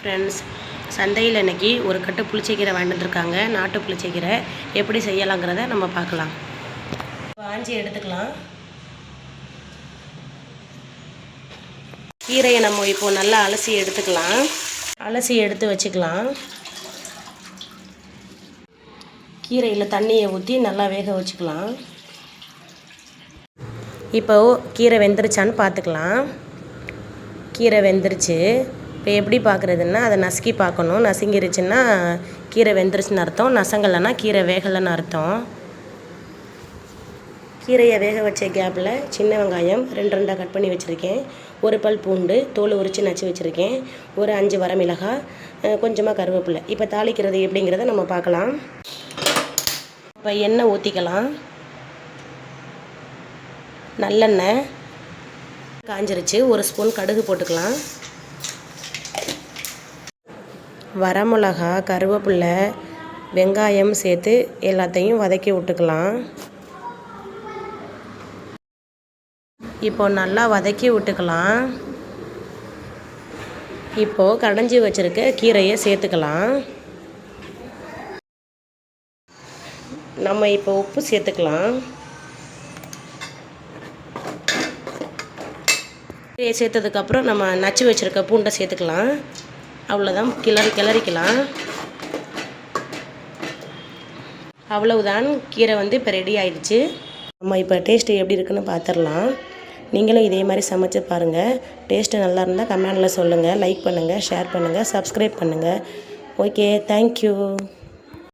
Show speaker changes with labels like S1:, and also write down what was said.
S1: Friends, சந்தையில் இன்றைக்கி ஒரு கட்டு புளிச்சக்கீரை வாங்கிட்டு வந்திருக்காங்க. நாட்டு புளிச்சக்கீரை எப்படி செய்யலாங்கிறத நம்ம பார்க்கலாம். வாஞ்சி எடுத்துக்கலாம். கீரையை நம்ம இப்போது நல்லா அலசி எடுத்துக்கலாம். அலசி எடுத்து வச்சுக்கலாம். கீரையில் தண்ணியை ஊற்றி நல்லா வேக வச்சுக்கலாம். இப்போது கீரை வெந்துருச்சான்னு பார்த்துக்கலாம். கீரை வெந்துருச்சு. இப்போ எப்படி பார்க்குறதுன்னா, அதை நசுக்கி பார்க்கணும். நசுங்கிருச்சுன்னா கீரை வெந்துருச்சுன்னு அர்த்தம். நசங்கலைன்னா கீரை வேகலைன்னு அர்த்தம். கீரையை வேக வச்ச கேப்பில் சின்ன வெங்காயம் 2 கட் பண்ணி வச்சுருக்கேன். ஒரு பல் பூண்டு தோல் உரித்து நச்சு வச்சுருக்கேன். ஒரு 5 வரமிளகாய், கொஞ்சமாக கருவேப்பிலை. இப்போ தாளிக்கிறது எப்படிங்கிறத நம்ம பார்க்கலாம். இப்போ எண்ணெய் ஊற்றிக்கலாம். நல்லெண்ணெய் காஞ்சிருச்சு. ஒரு ஸ்பூன் கடுகு போட்டுக்கலாம். வரமிளகா, கருவேப்பிலை, வெங்காயம் சேர்த்து எல்லாத்தையும் வதக்கி விட்டுக்கலாம். இப்போ நல்லா வதக்கி விட்டுக்கலாம். இப்போது கடைஞ்சி வச்சுருக்க கீரையை சேர்த்துக்கலாம். நம்ம இப்போ உப்பு சேர்த்துக்கலாம். கீரையை சேர்த்ததுக்கப்புறம் நம்ம நச்சு வச்சுருக்க பூண்டை சேர்த்துக்கலாம். அவ்வளோதான். கிளறிக்கலாம். அவ்வளவுதான். கீரை இப்போ ரெடி ஆயிடுச்சு. நம்ம இப்போ டேஸ்ட்டு எப்படி இருக்குன்னு பார்த்துடலாம். நீங்களும் இதே மாதிரி சமைச்சு பாருங்கள். டேஸ்ட்டு நல்லா இருந்தால் கமெண்டில் சொல்லுங்கள். லைக் பண்ணுங்கள், ஷேர் பண்ணுங்கள், சப்ஸ்கிரைப் பண்ணுங்கள். Okay, thank you.